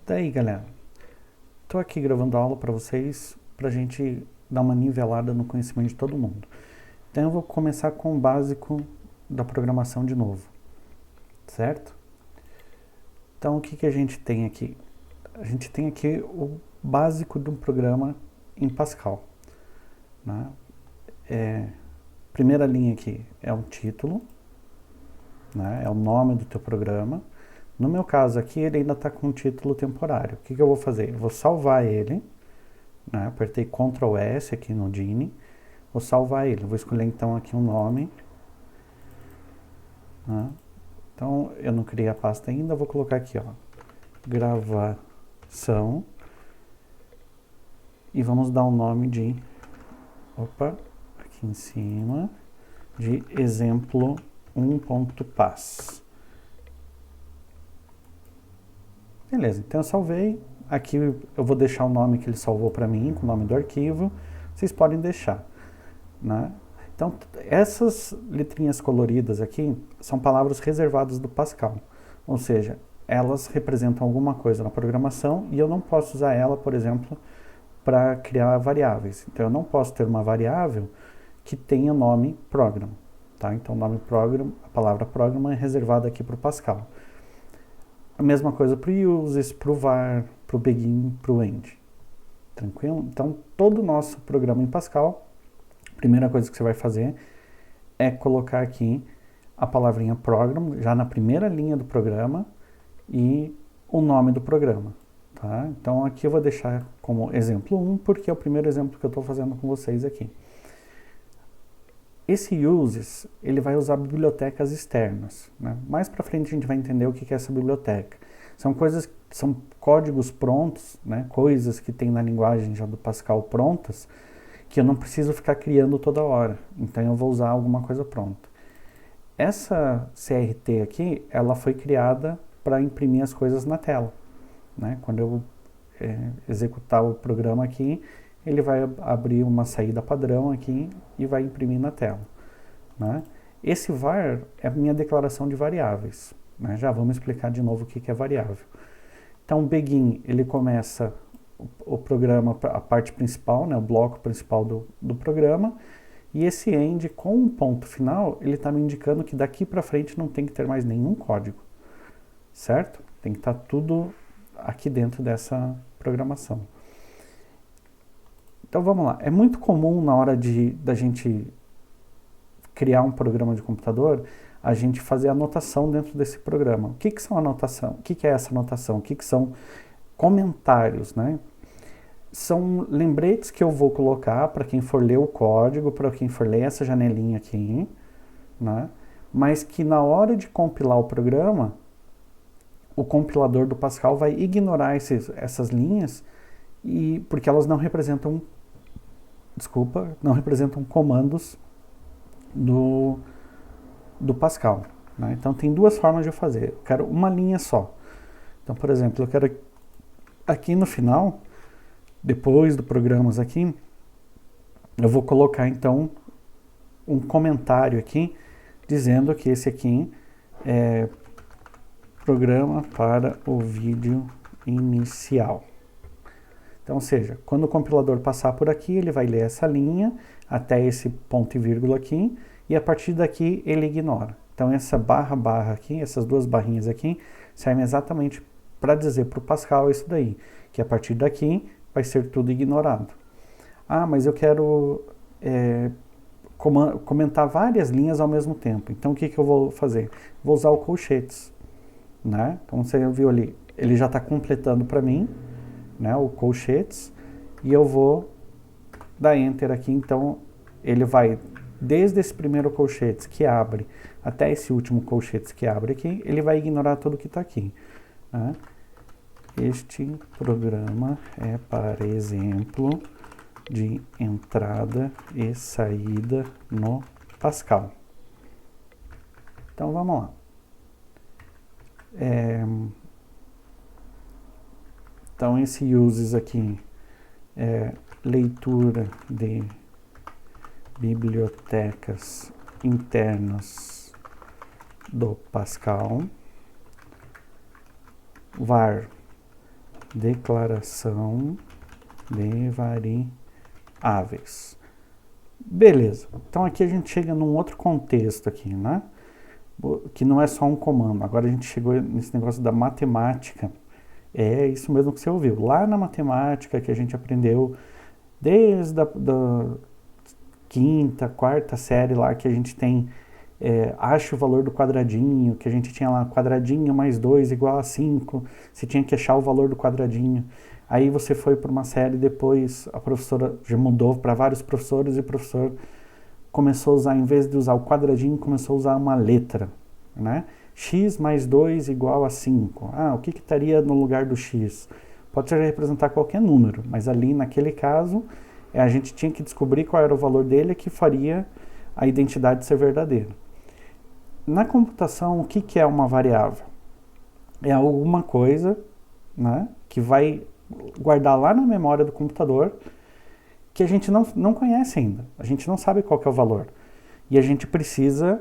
Daí, galera, tô aqui gravando aula para vocês, pra gente dar uma nivelada no conhecimento de todo mundo. Então eu vou começar com o básico da programação de novo, certo? Então o que a gente tem aqui? A gente tem aqui o básico de um programa em Pascal, né? Primeira linha aqui é o título, né? É o nome do teu programa. No meu caso aqui, ele ainda está com um título temporário. O que eu vou fazer? Eu vou salvar ele, né? Apertei Ctrl S aqui no Dini, vou salvar ele. Vou escolher então aqui um nome, né? Então eu não criei a pasta ainda, vou colocar aqui, ó, gravação, e vamos dar um nome de, aqui em cima, de exemplo 1.paz. Beleza, então eu salvei. Aqui eu vou deixar o nome que ele salvou para mim, com o nome do arquivo. Vocês podem deixar, né? Então, essas letrinhas coloridas aqui são palavras reservadas do Pascal. Ou seja, elas representam alguma coisa na programação e eu não posso usar ela, por exemplo, para criar variáveis. Então, eu não posso ter uma variável que tenha nome program. Tá? Então, o nome program, a palavra program é reservada aqui para o Pascal. A mesma coisa para o uses, para o var, para o begin, para o end. Tranquilo? Então, todo o nosso programa em Pascal, a primeira coisa que você vai fazer é colocar aqui a palavrinha program, já na primeira linha do programa, e o nome do programa. Tá? Então, aqui eu vou deixar como exemplo 1, porque é o primeiro exemplo que eu estou fazendo com vocês aqui. Esse uses, ele vai usar bibliotecas externas, né? Mais para frente a gente vai entender o que é essa biblioteca. São códigos prontos, né? Coisas que tem na linguagem já do Pascal prontas, que eu não preciso ficar criando toda hora. Então eu vou usar alguma coisa pronta. Essa CRT aqui, ela foi criada para imprimir as coisas na tela, né? Quando eu executar o programa aqui, ele vai abrir uma saída padrão aqui e vai imprimir na tela, né? Esse var é a minha declaração de variáveis, né? Já vamos explicar de novo o que é variável. Então, o begin, ele começa o programa, a parte principal, né? O bloco principal do programa, e esse end com um ponto final, ele está me indicando que daqui para frente não tem que ter mais nenhum código, certo? Tem que estar tudo aqui dentro dessa programação. Então vamos lá, é muito comum na hora da gente criar um programa de computador, a gente fazer anotação dentro desse programa. O que são anotação? O que é essa anotação? O que são comentários, né? São lembretes que eu vou colocar para quem for ler o código, para quem for ler essa janelinha aqui, né? Mas que na hora de compilar o programa, o compilador do Pascal vai ignorar essas linhas, porque elas não representam comandos do Pascal, né? Então tem duas formas de eu fazer. Eu quero uma linha só. Então, por exemplo, eu quero aqui no final, depois do programas aqui, eu vou colocar então um comentário aqui dizendo que esse aqui é programa para o vídeo inicial. Então, ou seja, quando o compilador passar por aqui, ele vai ler essa linha até esse ponto e vírgula aqui, e a partir daqui ele ignora. Então, essa barra aqui, essas duas barrinhas aqui, servem exatamente para dizer para o Pascal isso daí, que a partir daqui vai ser tudo ignorado. Ah, mas eu quero comentar várias linhas ao mesmo tempo. Então, o que eu vou fazer? Vou usar o colchetes, né? Então, você viu ali, ele já está completando para mim, né, o colchetes, e eu vou dar enter aqui. Então ele vai desde esse primeiro colchetes que abre até esse último colchetes que abre aqui, ele vai ignorar tudo que está aqui, né? Este programa é para exemplo de entrada e saída no Pascal. Então vamos lá. Então esse uses aqui é leitura de bibliotecas internas do Pascal. Var declaração de variáveis. Beleza. Então aqui a gente chega num outro contexto aqui, né? Que não é só um comando. Agora a gente chegou nesse negócio da matemática. É isso mesmo que você ouviu. Lá na matemática que a gente aprendeu desde a da quinta, quarta série lá, que a gente tem acha o valor do quadradinho, que a gente tinha lá quadradinho mais 2 igual a 5, você tinha que achar o valor do quadradinho. Aí você foi para uma série, depois a professora já mudou para vários professores e o professor começou a usar, em vez de usar o quadradinho, começou a usar uma letra, né? X mais 2 igual a 5. Ah, o que estaria no lugar do X? Pode representar qualquer número, mas ali naquele caso a gente tinha que descobrir qual era o valor dele que faria a identidade ser verdadeira. Na computação, o que é uma variável? É alguma coisa, né, que vai guardar lá na memória do computador que a gente não conhece ainda. A gente não sabe qual que é o valor. E a gente precisa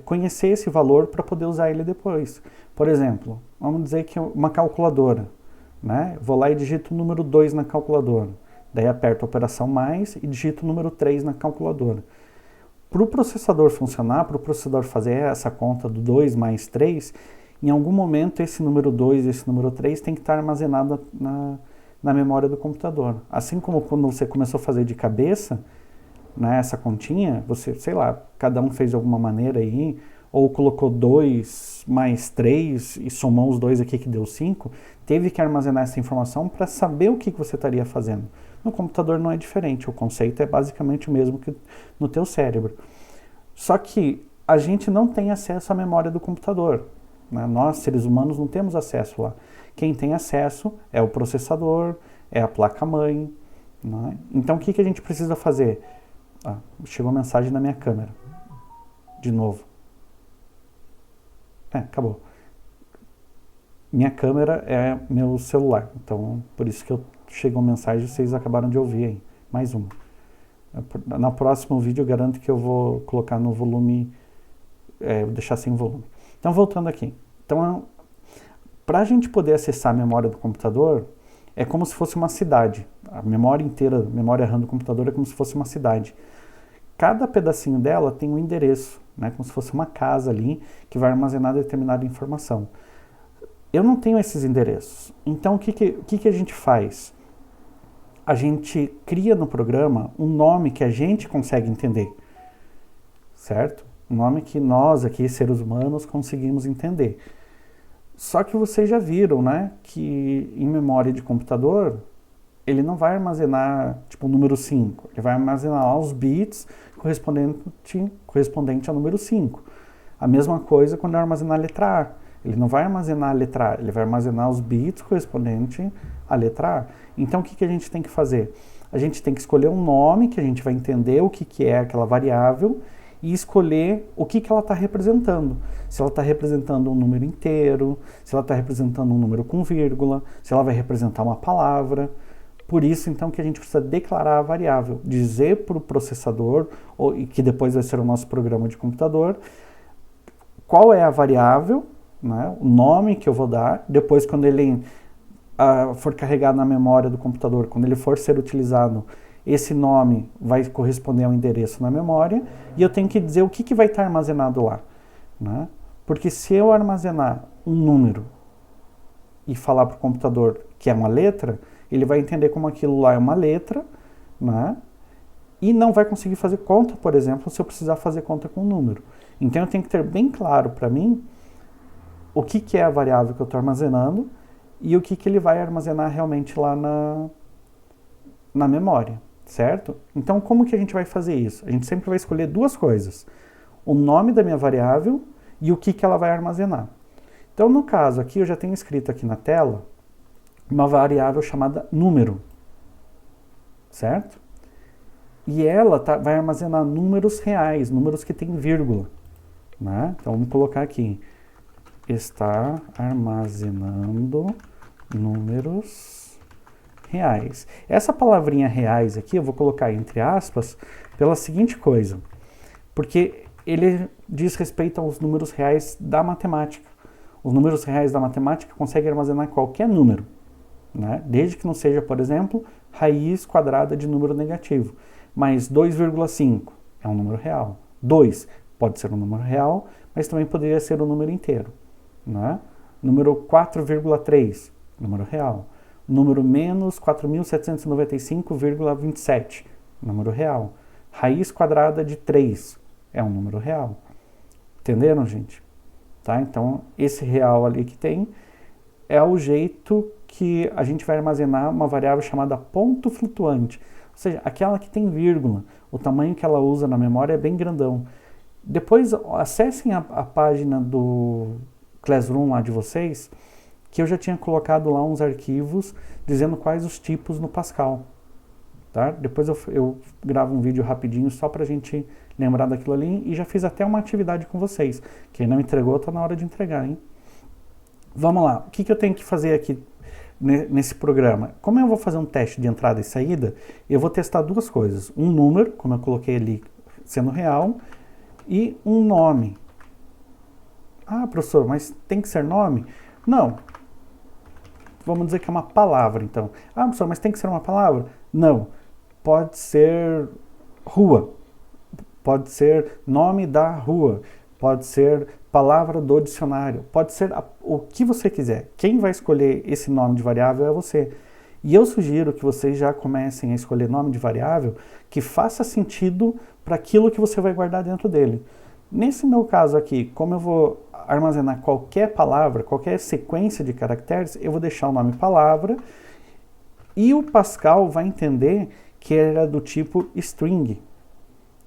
conhecer esse valor para poder usar ele depois. Por exemplo, vamos dizer que uma calculadora, né? Vou lá e digito o número 2 na calculadora. Daí aperto a operação mais e digito o número 3 na calculadora. Para o processador funcionar, para o processador fazer essa conta do 2 mais 3, em algum momento esse número 2 e esse número 3 tem que estar armazenado na memória do computador. Assim como quando você começou a fazer de cabeça, né, essa continha, você, sei lá, cada um fez de alguma maneira aí, ou colocou 2 mais 3 e somou os dois aqui que deu 5, teve que armazenar essa informação para saber o que você estaria fazendo. No computador não é diferente, o conceito é basicamente o mesmo que no teu cérebro. Só que a gente não tem acesso à memória do computador, né? Nós, seres humanos, não temos acesso lá. Quem tem acesso é o processador, é a placa-mãe, né? Então o que a gente precisa fazer? Chegou uma mensagem na minha câmera. De novo. Acabou. Minha câmera é meu celular. Então, por isso que chegou uma mensagem, vocês acabaram de ouvir aí. Mais uma. No próximo vídeo eu garanto que eu vou colocar no volume, vou deixar sem volume. Então, voltando aqui. Então, para a gente poder acessar a memória do computador, é como se fosse uma cidade. A memória inteira, a memória RAM do computador é como se fosse uma cidade. Cada pedacinho dela tem um endereço, né? Como se fosse uma casa ali que vai armazenar determinada informação. Eu não tenho esses endereços. Então, o que a gente faz? A gente cria no programa um nome que a gente consegue entender, certo? Um nome que nós aqui, seres humanos, conseguimos entender. Só que vocês já viram, né, que em memória de computador, ele não vai armazenar, tipo, o número 5. Ele vai armazenar lá os bits correspondente ao número 5. A mesma coisa quando eu armazenar a letra A. Ele não vai armazenar a letra A, ele vai armazenar os bits correspondentes à letra A. Então, o que a gente tem que fazer? A gente tem que escolher um nome que a gente vai entender o que é aquela variável e escolher o que ela está representando. Se ela está representando um número inteiro, se ela está representando um número com vírgula, se ela vai representar uma palavra. Por isso, então, que a gente precisa declarar a variável, dizer para o processador, que depois vai ser o nosso programa de computador, qual é a variável, né, o nome que eu vou dar, depois quando ele for carregado na memória do computador, quando ele for ser utilizado, esse nome vai corresponder ao endereço na memória, e eu tenho que dizer o que vai estar armazenado lá, né? Porque se eu armazenar um número e falar para o computador que é uma letra, ele vai entender como aquilo lá é uma letra, né? E não vai conseguir fazer conta, por exemplo, se eu precisar fazer conta com um número. Então eu tenho que ter bem claro para mim o que é a variável que eu estou armazenando e o que ele vai armazenar realmente lá na memória, certo? Então como que a gente vai fazer isso? A gente sempre vai escolher duas coisas: o nome da minha variável e o que ela vai armazenar. Então no caso aqui, eu já tenho escrito aqui na tela uma variável chamada número, certo? E ela vai armazenar números reais, números que tem vírgula, né? Então vamos colocar aqui: está armazenando números reais. Essa palavrinha reais aqui eu vou colocar entre aspas pela seguinte coisa, porque ele diz respeito aos números reais da matemática. Os números reais da matemática conseguem armazenar qualquer número, né? Desde que não seja, por exemplo, raiz quadrada de número negativo. Mas 2,5 é um número real. 2 pode ser um número real, mas também poderia ser um número inteiro, né? Número 4,3, número real. Número menos 4.795,27, número real. Raiz quadrada de 3 é um número real. Entenderam, gente? Tá? Então, esse real ali que tem é o jeito que a gente vai armazenar uma variável chamada ponto flutuante. Ou seja, aquela que tem vírgula. O tamanho que ela usa na memória é bem grandão. Depois, acessem a página do Classroom lá de vocês, que eu já tinha colocado lá uns arquivos dizendo quais os tipos no Pascal. Tá? Depois eu gravo um vídeo rapidinho só para a gente lembrar daquilo ali e já fiz até uma atividade com vocês. Quem não entregou, está na hora de entregar, hein? Vamos lá, o que eu tenho que fazer aqui nesse programa? Como eu vou fazer um teste de entrada e saída, eu vou testar duas coisas. Um número, como eu coloquei ali sendo real, e um nome. Ah, professor, mas tem que ser nome? Não. Vamos dizer que é uma palavra, então. Ah, professor, mas tem que ser uma palavra? Não. Pode ser rua. Pode ser nome da rua. Pode ser palavra do dicionário. Pode ser o que você quiser. Quem vai escolher esse nome de variável é você. E eu sugiro que vocês já comecem a escolher nome de variável que faça sentido para aquilo que você vai guardar dentro dele. Nesse meu caso aqui, como eu vou armazenar qualquer palavra, qualquer sequência de caracteres, eu vou deixar o nome palavra e o Pascal vai entender que era do tipo string,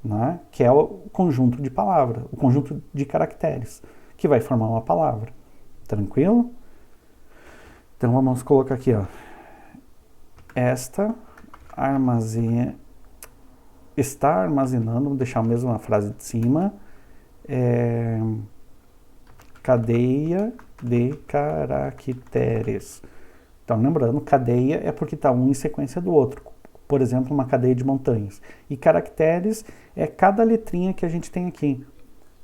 né? Que é o conjunto de palavras, o conjunto de caracteres, que vai formar uma palavra. Tranquilo? Então vamos colocar aqui, ó. Esta está armazenando, vou deixar a mesma frase de cima, cadeia de caracteres. Então, lembrando, cadeia é porque está um em sequência do outro. Por exemplo, uma cadeia de montanhas. E caracteres é cada letrinha que a gente tem aqui.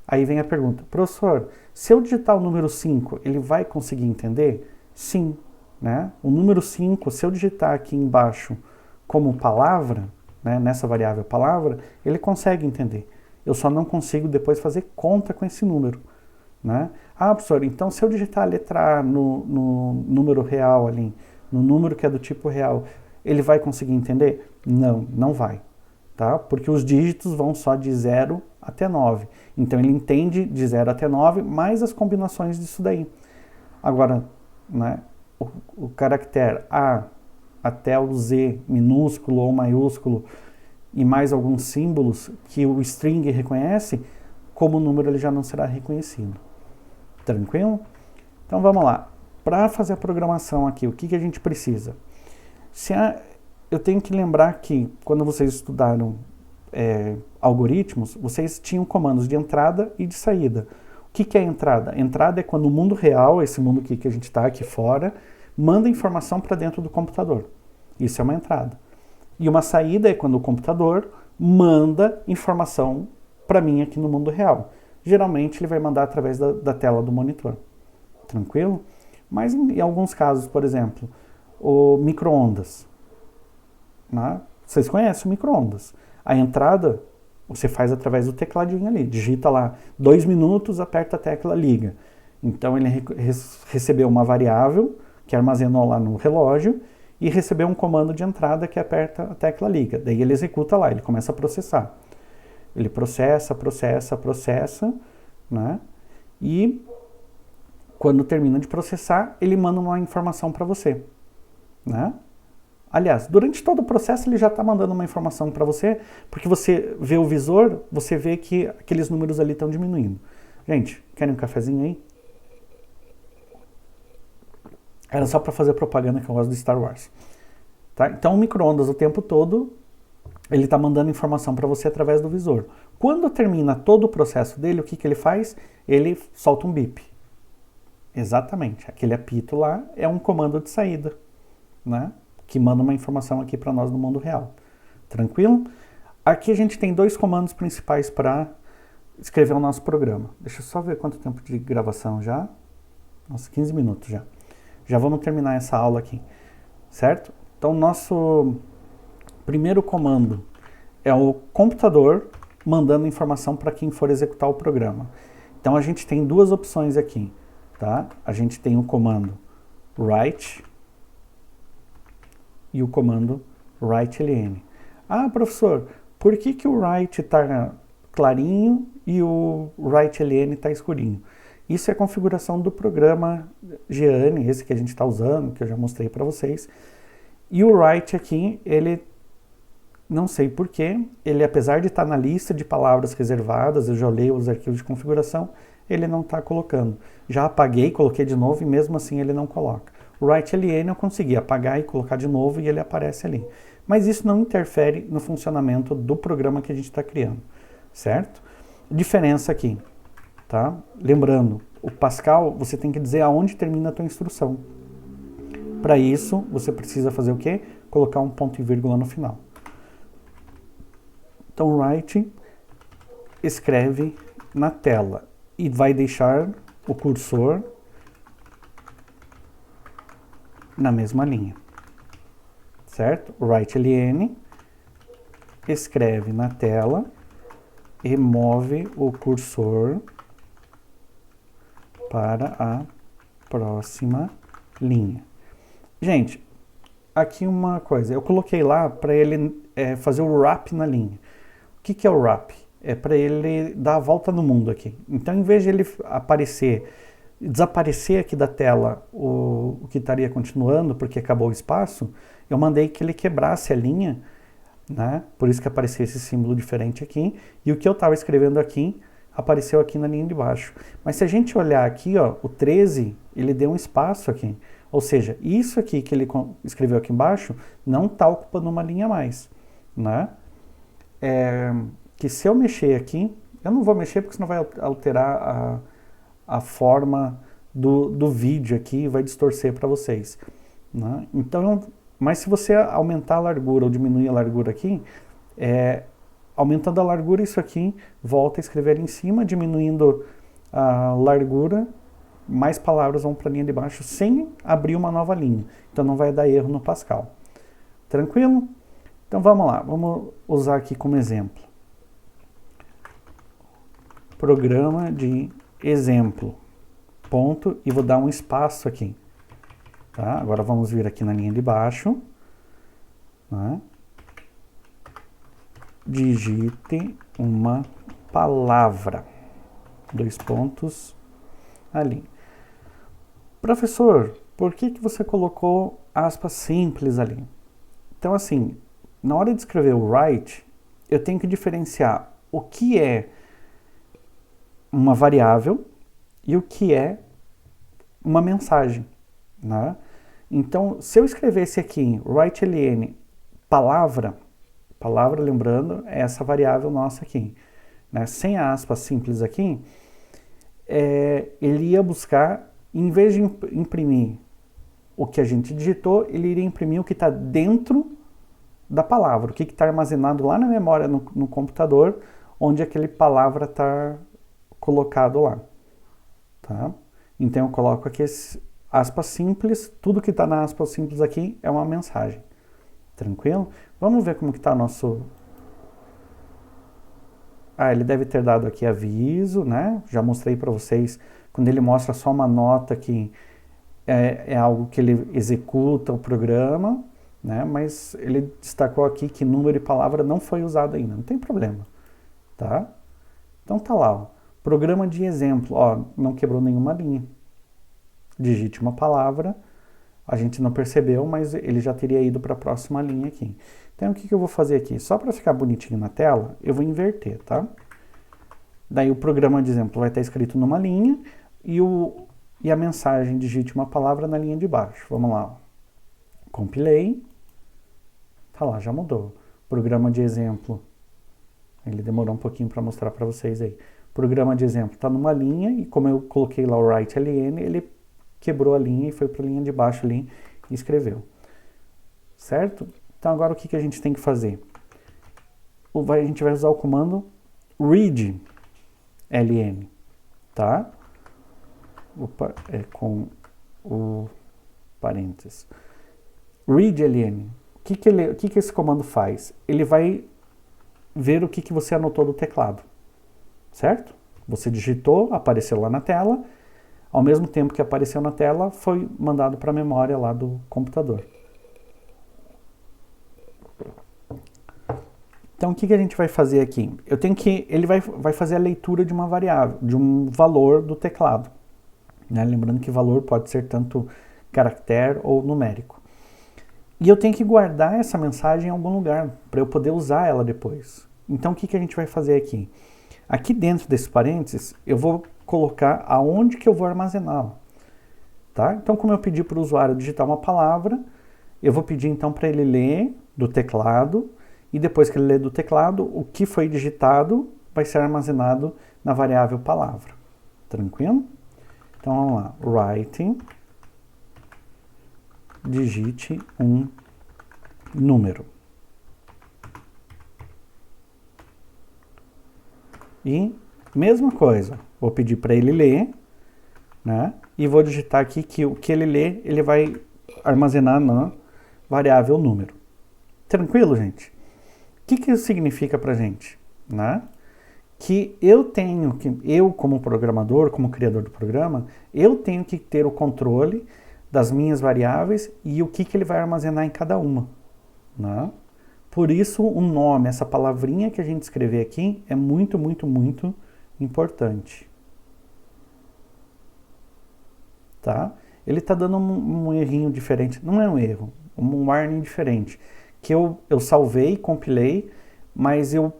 Aí vem a pergunta, professor, se eu digitar o número 5, ele vai conseguir entender? Sim. Né? O número 5, se eu digitar aqui embaixo como palavra, né, nessa variável palavra, ele consegue entender. Eu só não consigo depois fazer conta com esse número. Né? Ah, professor, então se eu digitar a letra A no número real ali, no número que é do tipo real, ele vai conseguir entender? Não, não vai. Tá? Porque os dígitos vão só de 0 até 9. Então ele entende de 0 até 9, mais as combinações disso daí. Agora, né, o caractere A até o Z, minúsculo ou maiúsculo, e mais alguns símbolos que o string reconhece, como número ele já não será reconhecido. Tranquilo? Então vamos lá. Para fazer a programação aqui, o que a gente precisa? Eu tenho que lembrar que quando vocês estudaram algoritmos, vocês tinham comandos de entrada e de saída. O que é entrada? Entrada é quando o mundo real, esse mundo que a gente está aqui fora, manda informação para dentro do computador. Isso é uma entrada. E uma saída é quando o computador manda informação para mim aqui no mundo real. Geralmente ele vai mandar através da tela do monitor. Tranquilo? Mas em alguns casos, por exemplo, o micro-ondas. Né? Vocês conhecem o micro-ondas. A entrada você faz através do tecladinho ali. Digita lá 2 minutos, aperta a tecla, liga. Então ele recebeu uma variável que armazenou lá no relógio e recebeu um comando de entrada que aperta a tecla liga. Daí ele executa lá, ele começa a processar. Ele processa, né? E quando termina de processar, ele manda uma informação para você, né? Aliás, durante todo o processo ele já está mandando uma informação para você, porque você vê o visor, você vê que aqueles números ali estão diminuindo. Gente, querem um cafezinho aí? Era só para fazer propaganda que eu gosto de Star Wars. Tá? Então o micro-ondas o tempo todo, ele está mandando informação para você através do visor. Quando termina todo o processo dele, o que ele faz? Ele solta um bip. Exatamente. Aquele apito lá é um comando de saída, né? Que manda uma informação aqui para nós no mundo real. Tranquilo? Aqui a gente tem 2 comandos principais para escrever o nosso programa. Deixa eu só ver quanto tempo de gravação já. Nossa, 15 minutos já. Já vamos terminar essa aula aqui. certo? Então, nosso primeiro comando é o computador mandando informação para quem for executar o programa. Então, a gente tem duas opções aqui, tá? A gente tem o comando write e o comando write-ln. Ah, professor, por que, que o write está clarinho e o write-ln está escurinho? Isso é a configuração do programa Geane, esse que a gente está usando, que eu já mostrei para vocês. E o write aqui, ele, não sei porquê, ele apesar de estar na lista de palavras reservadas, eu já olhei os arquivos de configuração, ele não está colocando. Já apaguei, coloquei de novo e mesmo assim ele não coloca. O write-ln eu consegui apagar e colocar de novo e ele aparece ali. Mas isso não interfere no funcionamento do programa que a gente está criando, certo? Diferença aqui, tá? Lembrando, o Pascal, você tem que dizer aonde termina a tua instrução. Para isso, você precisa fazer o quê? Colocar um ponto e vírgula no final. Então, write escreve na tela e vai deixar o cursor na mesma linha, certo? Write-ln escreve na tela e move o cursor para a próxima linha. Gente, aqui uma coisa, eu coloquei lá para ele fazer o wrap na linha. O que é o wrap? É para ele dar a volta no mundo aqui. Então, em vez de ele desaparecer aqui da tela o que estaria continuando, porque acabou o espaço, eu mandei que ele quebrasse a linha, né? Por isso que apareceu esse símbolo diferente aqui. E o que eu estava escrevendo aqui apareceu aqui na linha de baixo. Mas se a gente olhar aqui, ó, o 13, ele deu um espaço aqui. Ou seja, isso aqui que ele escreveu aqui embaixo não está ocupando uma linha mais, né? Que se eu mexer aqui, eu não vou mexer porque senão vai alterar a forma do vídeo aqui, vai distorcer para vocês, né? Então, mas se você aumentar a largura ou diminuir a largura aqui, aumentando a largura, isso aqui volta a escrever ali em cima, diminuindo a largura, mais palavras vão para a linha de baixo sem abrir uma nova linha. Então não vai dar erro no Pascal. Tranquilo? Então vamos lá, vamos usar aqui como exemplo. Programa de exemplo. Ponto, e vou dar um espaço aqui. Tá? Agora vamos vir aqui na linha de baixo. Né? Digite uma palavra. 2 pontos ali. Professor, por que você colocou aspas simples ali? Então, assim, na hora de escrever o write, eu tenho que diferenciar o que é uma variável e o que é uma mensagem, né? Então, se eu escrevesse aqui write-ln palavra, lembrando, é essa variável nossa aqui, né? Sem a aspa simples aqui, ele ia buscar, em vez de imprimir o que a gente digitou, ele iria imprimir o que está dentro da palavra, o que está armazenado lá na memória no computador, onde aquele palavra está colocado lá, tá? Então eu coloco aqui aspas simples, tudo que está na aspas simples aqui é uma mensagem, tranquilo? Vamos ver como que está nosso... ele deve ter dado aqui aviso, né? Já mostrei para vocês, quando ele mostra só uma nota que é algo que ele executa o programa, né? Mas ele destacou aqui que número e palavra não foi usado ainda, não tem problema, tá? Então tá lá, ó, programa de exemplo, ó, não quebrou nenhuma linha. Digite uma palavra, a gente não percebeu, mas ele já teria ido para a próxima linha aqui. Então o que eu vou fazer aqui? Só para ficar bonitinho na tela, eu vou inverter, tá? Daí o programa de exemplo vai estar escrito numa linha e a mensagem digite uma palavra na linha de baixo. Vamos lá, ó. Compilei. Tá lá, já mudou. Programa de exemplo. Ele demorou um pouquinho para mostrar para vocês aí. Programa de exemplo está numa linha e como eu coloquei lá o write-ln, ele quebrou a linha e foi para a linha de baixo ali e escreveu. Certo? Então agora o que a gente tem que fazer? A gente vai usar o comando read ln, tá? Opa, com o parênteses. readln, o que esse comando faz? Ele vai ver o que você anotou do teclado, certo? Você digitou, apareceu lá na tela, ao mesmo tempo que apareceu na tela, foi mandado para a memória lá do computador. Então, o que a gente vai fazer aqui? Ele vai fazer a leitura de uma variável, de um valor do teclado. Né? Lembrando que valor pode ser tanto caractere ou numérico. E eu tenho que guardar essa mensagem em algum lugar, para eu poder usar ela depois. Então, o que a gente vai fazer aqui? Aqui dentro desses parênteses, eu vou colocar aonde que eu vou armazená-la. Tá? Então, como eu pedi para o usuário digitar uma palavra, eu vou pedir então para ele ler do teclado, e depois que ele ler do teclado, o que foi digitado vai ser armazenado na variável palavra. Tranquilo? Então vamos lá. Writing, digite um número. E mesma coisa, vou pedir para ele ler, né? E vou digitar aqui que o que ele lê, ele vai armazenar na variável número. Tranquilo, gente? O que isso significa pra gente? Né? Que eu como programador, como criador do programa, eu tenho que ter o controle das minhas variáveis e o que ele vai armazenar em cada uma. Né? Por isso o nome, essa palavrinha que a gente escrever aqui, é muito, muito, muito importante. Tá? Ele está dando um errinho diferente, não é um erro, um warning diferente. Que eu salvei, compilei, mas eu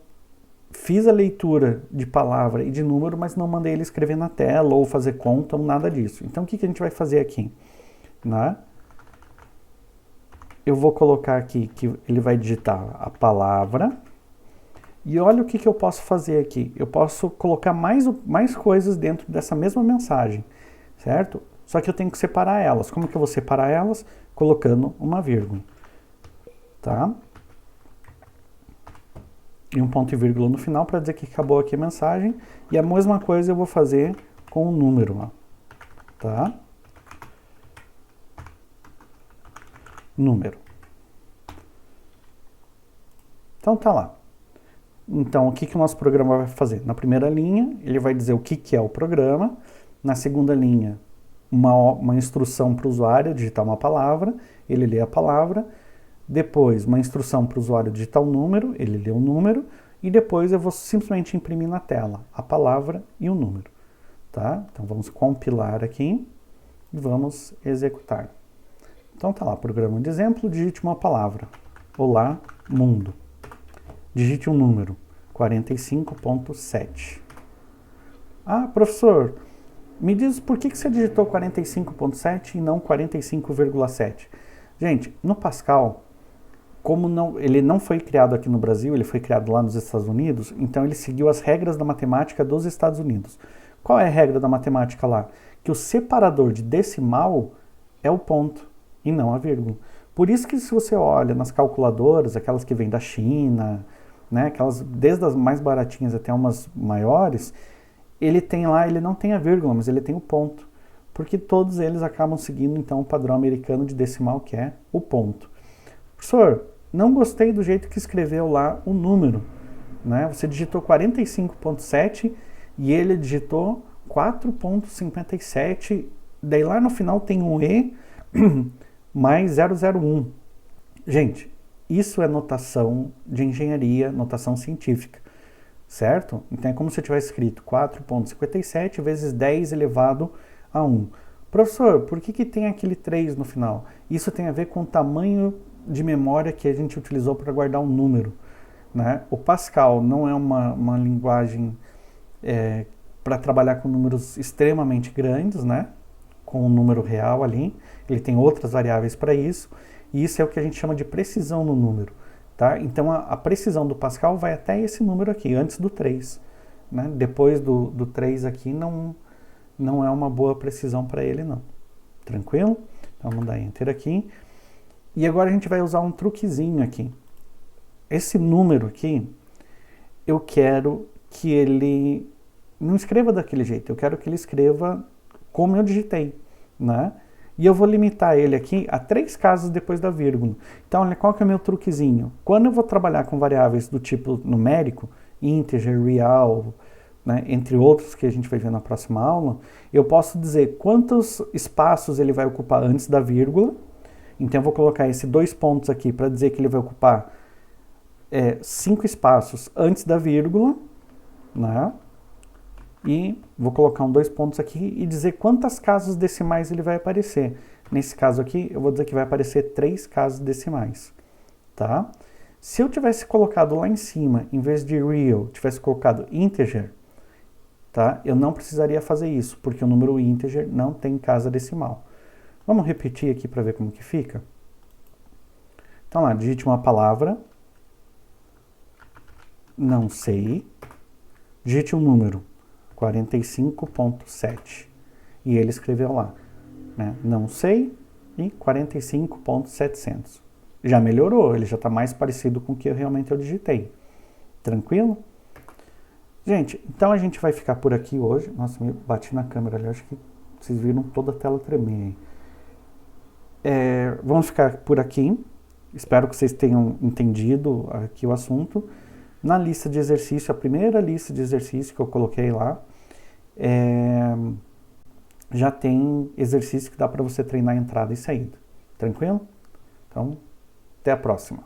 fiz a leitura de palavra e de número, mas não mandei ele escrever na tela ou fazer conta ou nada disso. Então, o que a gente vai fazer aqui? Né? Eu vou colocar aqui que ele vai digitar a palavra e olha o que eu posso fazer aqui. Eu posso colocar mais coisas dentro dessa mesma mensagem, certo? Só que eu tenho que separar elas. Como que eu vou separar elas? Colocando uma vírgula. Tá? E um ponto e vírgula no final para dizer que acabou aqui a mensagem. E a mesma coisa eu vou fazer com o número. Ó. Tá? Número. Então tá lá. Então o que o nosso programa vai fazer? Na primeira linha ele vai dizer o que é o programa. Na segunda linha uma instrução para o usuário digitar uma palavra. Ele lê a palavra. Depois, uma instrução para o usuário digitar o número, ele lê o número, e depois eu vou simplesmente imprimir na tela a palavra e o número. Tá? Então vamos compilar aqui e vamos executar. Então tá lá, programa de exemplo, digite uma palavra. Olá, mundo. Digite um número, 45.7. Ah, professor, me diz por que você digitou 45.7 e não 45,7? Gente, no Pascal, ele não foi criado aqui no Brasil, ele foi criado lá nos Estados Unidos, então ele seguiu as regras da matemática dos Estados Unidos. Qual é a regra da matemática lá? Que o separador de decimal é o ponto e não a vírgula. Por isso que se você olha nas calculadoras, aquelas que vêm da China, né, aquelas desde as mais baratinhas até umas maiores, ele não tem a vírgula, mas ele tem o ponto. Porque todos eles acabam seguindo então o padrão americano de decimal, que é o ponto. Professor, não gostei do jeito que escreveu lá o número. Né? Você digitou 45.7 e ele digitou 4.57. Daí lá no final tem um E mais 001. Gente, isso é notação de engenharia, notação científica. Certo? Então é como se eu tivesse escrito 4.57 vezes 10 elevado a 1. Professor, por que tem aquele 3 no final? Isso tem a ver com o tamanho de memória que a gente utilizou para guardar um número. Né? O Pascal não é uma linguagem para trabalhar com números extremamente grandes, né? Com um número real ali. Ele tem outras variáveis para isso. E isso é o que a gente chama de precisão no número. Tá? Então a precisão do Pascal vai até esse número aqui, antes do 3. Né? Depois do 3 aqui não é uma boa precisão para ele não. Tranquilo? Então vamos dar Enter aqui. E agora a gente vai usar um truquezinho aqui. Esse número aqui, eu quero que ele não escreva daquele jeito, eu quero que ele escreva como eu digitei. Né? E eu vou limitar ele aqui a 3 casas depois da vírgula. Então, olha, qual que é o meu truquezinho? Quando eu vou trabalhar com variáveis do tipo numérico, integer, real, né, entre outros que a gente vai ver na próxima aula, eu posso dizer quantos espaços ele vai ocupar antes da vírgula. Então, eu vou colocar esses 2 pontos aqui para dizer que ele vai ocupar 5 espaços antes da vírgula, né? E vou colocar 2 pontos aqui e dizer quantas casas decimais ele vai aparecer. Nesse caso aqui, eu vou dizer que vai aparecer 3 casas decimais, tá? Se eu tivesse colocado lá em cima, em vez de real, tivesse colocado integer, tá? Eu não precisaria fazer isso, porque o número integer não tem casa decimal. Vamos repetir aqui para ver como que fica? Então lá, digite uma palavra, não sei, digite um número, 45.7. E ele escreveu lá, né? Não sei e 45.700. Já melhorou, ele já está mais parecido com o que realmente eu digitei. Tranquilo? Gente, então a gente vai ficar por aqui hoje. Nossa, me bati na câmera ali, acho que vocês viram toda a tela tremer. Vamos ficar por aqui. Espero que vocês tenham entendido aqui o assunto. Na lista de exercício, a primeira lista de exercício que eu coloquei lá, já tem exercício que dá para você treinar entrada e saída. Tranquilo? Então, até a próxima.